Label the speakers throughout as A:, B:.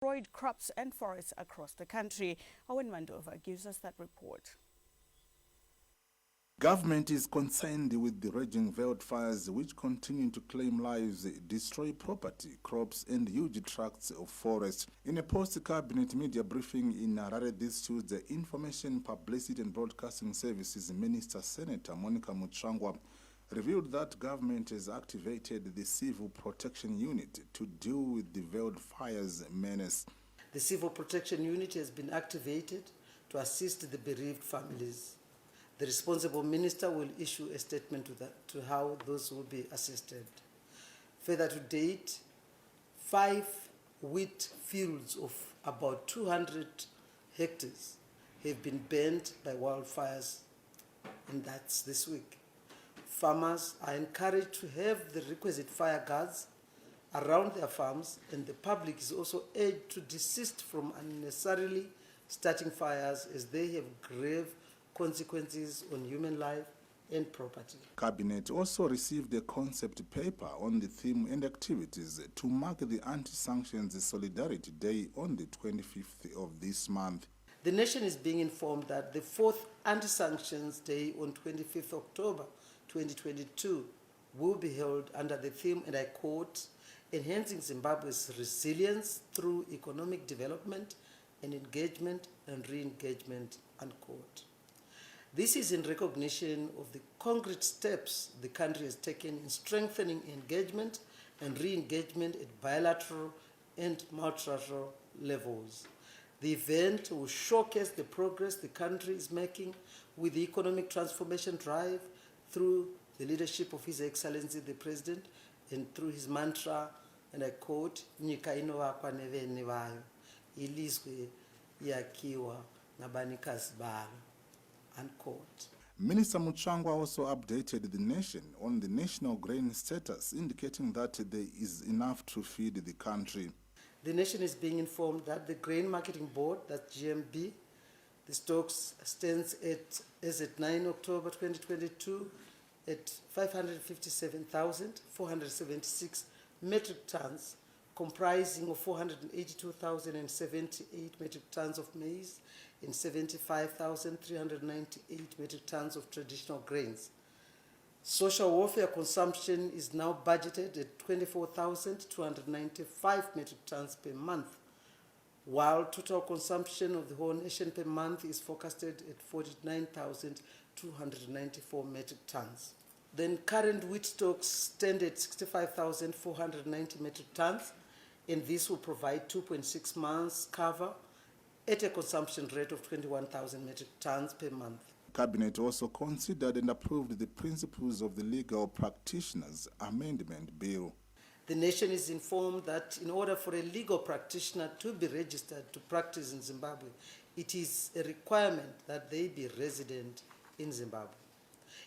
A: destroyed crops and forests across the country. Owen Mandova gives us that report.
B: Government is concerned with the raging wildfires which continue to claim lives, destroy property, crops and huge tracts of forest. In a post-cabinet media briefing in Harare this Tuesday, Information, Publicity and Broadcasting Services Minister Senator Monica Muchangwa revealed that government has activated the Civil Protection Unit to deal with the wildfires menace.
C: The Civil Protection Unit has been activated to assist the bereaved families. The responsible minister will issue a statement to how those will be assisted. Further to date, 5 wheat fields of about 200 hectares have been burned by wildfires, and that's this week. Farmers are encouraged to have the requisite fire guards around their farms, and the public is also urged to desist from unnecessarily starting fires as they have grave consequences on human life and property.
B: Cabinet also received a concept paper on the theme and activities to mark the Anti-Sanctions Solidarity Day on the 25th of this month.
C: The nation is being informed that the 4th Anti-Sanctions Day on 25th October 2022 will be held under the theme, and I quote, "Enhancing Zimbabwe's resilience through economic development and engagement and re-engagement," unquote. This is in recognition of the concrete steps the country has taken in strengthening engagement and re-engagement at bilateral and multilateral levels. The event will showcase the progress the country is making with the economic transformation drive through the leadership of His Excellency the President and through his mantra, and I quote, "Nyika inovakwa nevene vayo, ilizwe yakiwa nabanikazi bayo," unquote.
B: Minister Muchangwa also updated the nation on the national grain status, indicating that there is enough to feed the country.
C: The nation is being informed that the Grain Marketing Board, that's GMB, the stocks stands as at 9 October 2022 at 557,476 metric tons, comprising of 482,078 metric tons of maize and 75,398 metric tons of traditional grains. Social welfare consumption is now budgeted at 24,295 metric tons per month, while total consumption of the whole nation per month is forecasted at 49,294 metric tons. Then current wheat stocks stand at 65,490 metric tons, and this will provide 2.6 months cover at a consumption rate of 21,000 metric tons per month.
B: Cabinet also considered and approved the principles of the Legal Practitioners Amendment Bill.
C: The nation is informed that in order for a legal practitioner to be registered to practice in Zimbabwe, it is a requirement that they be resident in Zimbabwe.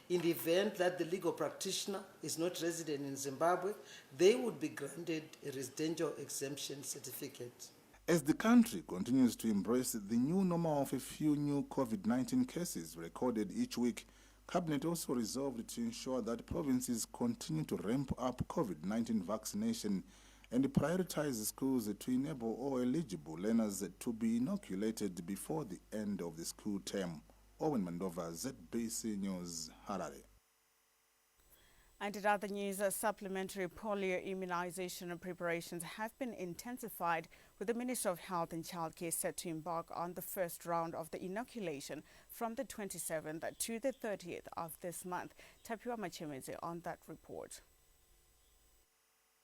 C: In the event that the legal practitioner is not resident in Zimbabwe, they would be granted a residential exemption certificate.
B: As the country continues to embrace the new normal of a few new COVID-19 cases recorded each week, Cabinet also resolved to ensure that provinces continue to ramp up COVID-19 vaccination and prioritize schools to enable all eligible learners to be inoculated before the end of the school term. Owen Mandova, ZBC News, Harare.
A: And in other news, supplementary polio immunization preparations have been intensified, with the Ministry of Health and Childcare set to embark on the first round of the inoculation from the 27th to the 30th of this month. Tapiwa Machemeze on that report.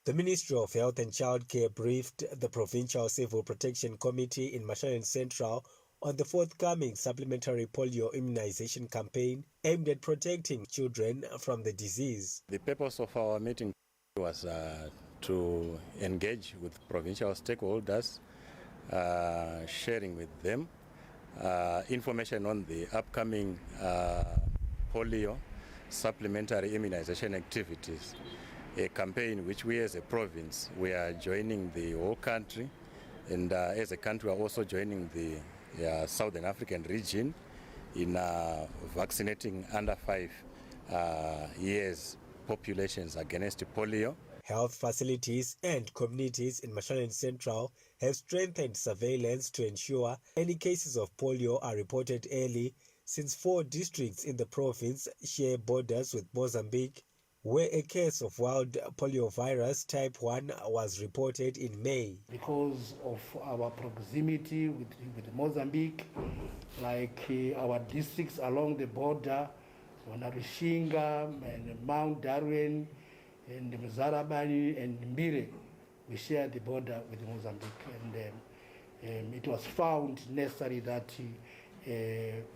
D: The Ministry of Health and Childcare briefed the Provincial Civil Protection Committee in Mashanyan Central on the forthcoming supplementary polio immunization campaign aimed at protecting children from the disease.
E: The purpose of our meeting was to engage with provincial stakeholders, sharing with them information on the upcoming polio supplementary immunization activities, a campaign which we as a province, we are joining the whole country, and as a country we are also joining the Southern African region in vaccinating under 5 years populations against polio.
D: Health facilities and communities in Mashonaland Central have strengthened surveillance to ensure any cases of polio are reported early, since 4 districts in the province share borders with Mozambique, where a case of wild poliovirus type 1 was reported in May.
F: Because of our proximity with Mozambique, like our districts along the border, Wanarushinga and Mount Darwin and Mzarabani and Mbire, we share the border with Mozambique. And it was found necessary that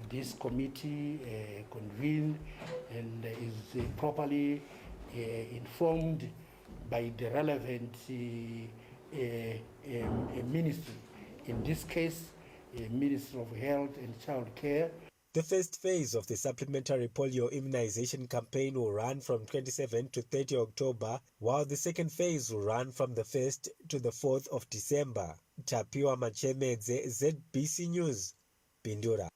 F: this committee convened and is properly informed by the relevant ministry. In this case, Ministry of Health and Child Care.
D: The first phase of the supplementary polio immunization campaign will run from 27 to 30 October, while the second phase will run from the 1st to the 4th of December. Tapiwa Machemedze, ZBC News, Bindura.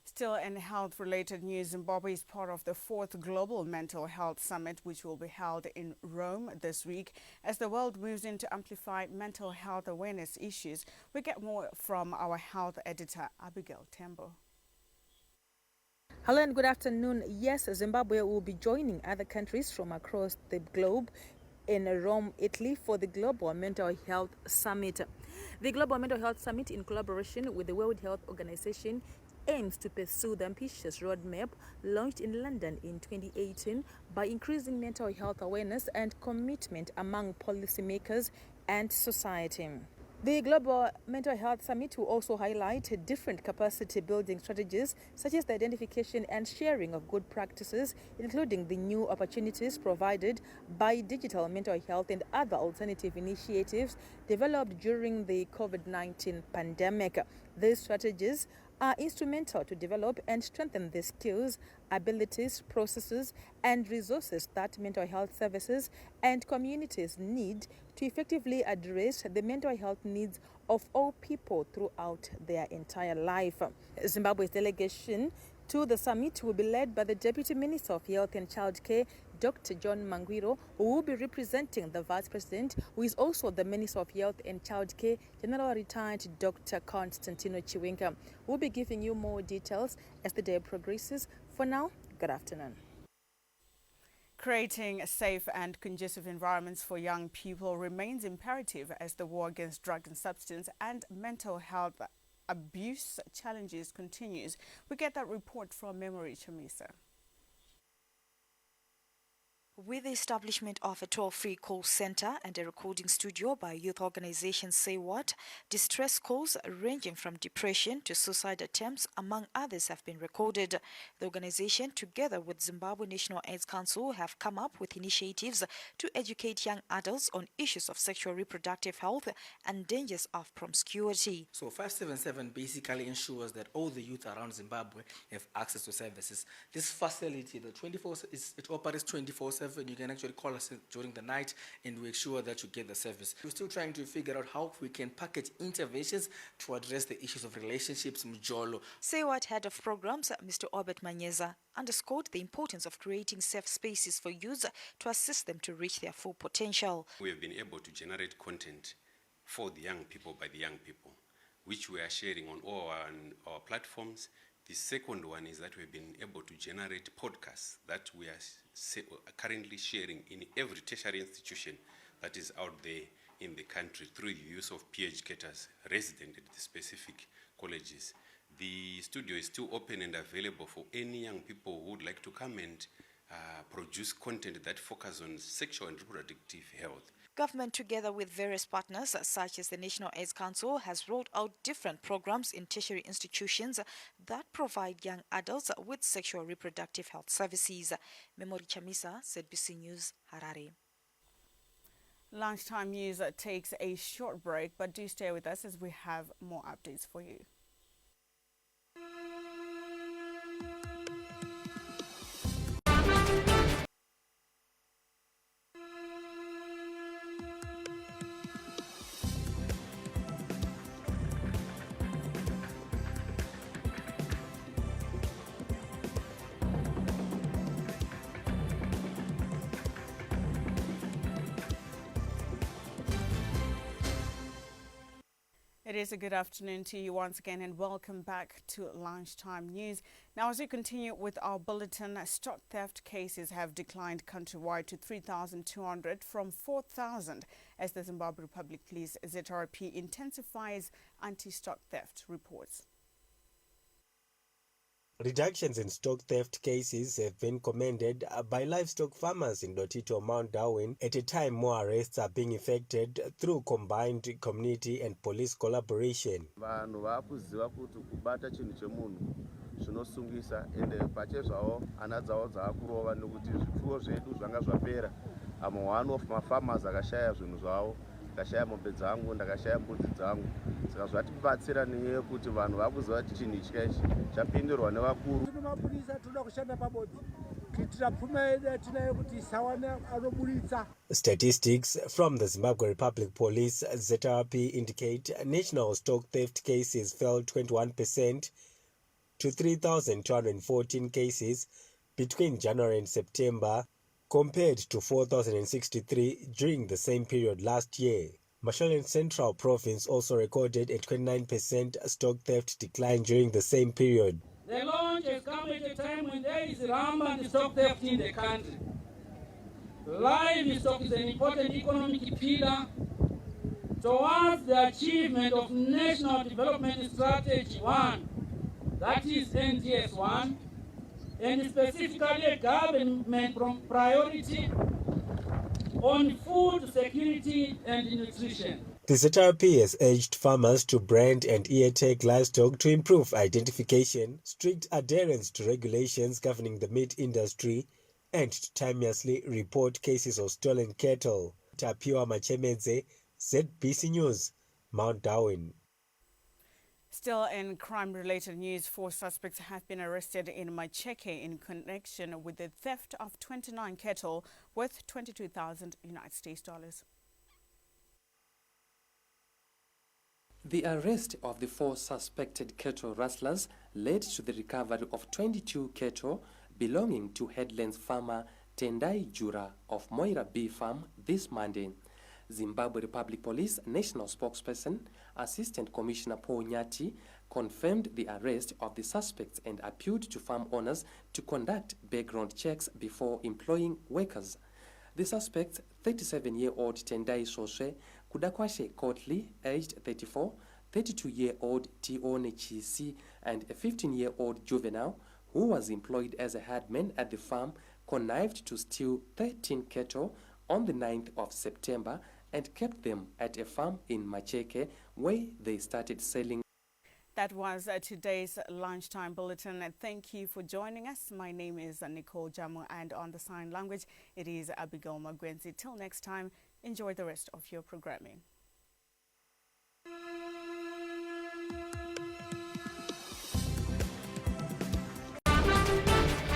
A: Still in health-related news, Zimbabwe is part of the 4th Global Mental Health Summit, which will be held in Rome this week as the world moves in to amplify mental health awareness issues. We get more from our health editor, Abigail Tembo.
G: Hello and good afternoon. Yes, Zimbabwe will be joining other countries from across the globe in Rome, Italy for the Global Mental Health Summit. The Global Mental Health Summit, in collaboration with the World Health Organization, aims to pursue the ambitious roadmap launched in London in 2018 by increasing mental health awareness and commitment among policymakers and society. The Global Mental Health Summit will also highlight different capacity building strategies, such as the identification and sharing of good practices, including the new opportunities provided by digital mental health and other alternative initiatives developed during the COVID-19 pandemic. These strategies are instrumental to develop and strengthen the skills, abilities, processes, and resources that mental health services and communities need to effectively address the mental health needs of all people throughout their entire life. Zimbabwe's delegation to the summit will be led by the Deputy Minister of Health and Childcare, Dr. John Mangwiro, who will be representing the Vice President, who is also the Minister of Health and Childcare, General Retired Dr. Constantino Chiwenga. We'll be giving you more details as the day progresses. For now, good afternoon.
A: Creating safe and conducive environments for young people remains imperative as the war against drug and substance and mental health abuse challenges continues. We get that report from Memory Chamisa.
H: With the establishment of a toll-free call center and a recording studio by youth organization Say What, distress calls ranging from depression to suicide attempts, among others, have been recorded. The organization, together with Zimbabwe National AIDS Council, have come up with initiatives to educate young adults on issues of sexual reproductive health and dangers of promiscuity.
I: So 577 basically ensures that all the youth around Zimbabwe have access to services. This facility, it operates 24/7. You can actually call us during the night and we ensure that you get the service. We're still trying to figure out how we can package interventions to address the issues of relationships, mjolo.
H: Say What head of programs, Mr. Obert Manyeza, underscored the importance of creating safe spaces for youth to assist them to reach their full potential.
J: We have been able to generate content for the young people by the young people, which we are sharing on all our platforms. The second one is that we've been able to generate podcasts that we are currently sharing in every tertiary institution that is out there in the country through the use of peer educators resident at the specific colleges. The studio is still open and available for any young people who would like to come and produce content that focuses on sexual and reproductive health.
H: Government, together with various partners such as the National AIDS Council, has rolled out different programs in tertiary institutions that provide young adults with sexual reproductive health services. Memory Chamisa, ZBC News, Harare.
A: Lunchtime News takes a short break, but do stay with us as we have more updates for you. It is a good afternoon to you once again and welcome back to Lunchtime News. Now, as we continue with our bulletin, stock theft cases have declined countrywide to 3,200 from 4,000 as the Zimbabwe Republic Police ZRP intensifies anti-stock theft reports.
D: Reductions in stock theft cases have been commended by livestock farmers in Lotito, Mount Darwin, at a time more arrests are being effected through combined community and police collaboration.
K: Vanhu vakuziva kuti kubata chinhu chemunhu zvinosungisa ende pachezvawo hana dzavo dzaakurova nekuti zvipfuwo zvedu zvanga zvapera. I'm one of my farmers akashaya zvinhu zvavo, ndakashaya mombe dzangu, ndakashaya mbudzi dzangu. Saka zvatibatsira nenyaya yekuti vanhu vakuziva kuti chinhu ichi chapindirwa nevakuru.
F: Mapurisa toda kushanda pabodzi kuitira pfuma yedu tinayo kuti isawane anoburitsa.
D: Statistics from the Zimbabwe Republic Police ZRP indicate national stock theft cases fell 21% to 3,214 cases between January and September, compared to 4,063 during the same period last year. Mashonaland Central Province also recorded a 29% stock theft decline during the same period.
L: The launch has come at a time when there is rampant stock theft in the country. Livestock is an important economic pillar towards the achievement of National Development Strategy 1, that is NDS 1, and specifically a government priority on food security and nutrition.
D: The ZRP has urged farmers to brand and ear-tag livestock to improve identification, strict adherence to regulations governing the meat industry, and to timelessly report cases of stolen cattle. Tapiwa Machemedze, ZBC News, Mount Darwin.
A: Still in crime-related news, 4 suspects have been arrested in Macheke in connection with the theft of 29 cattle worth 22,000 United States dollars.
M: The arrest of the 4 suspected cattle rustlers led to the recovery of 22 cattle belonging to Headlands farmer Tendai Jura of Moira Bee Farm this Monday. Zimbabwe Republic Police National Spokesperson, Assistant Commissioner Paul Nyati, confirmed the arrest of the suspects and appealed to farm owners to conduct background checks before employing workers. The suspects, 37-year-old Tendai Soshe Kudakwashe Kotli, aged 34, 32-year-old Tione Chisi, and a 15-year-old juvenile who was employed as a herdman at the farm, connived to steal 13 cattle on the 9th of September and kept them at a farm in Macheke where they started selling.
A: That was today's Lunchtime Bulletin. Thank you for joining us. My name is Nicole Jamu, and on the sign language, it is Abigail Magwenzi. Till next time, enjoy the rest of your programming.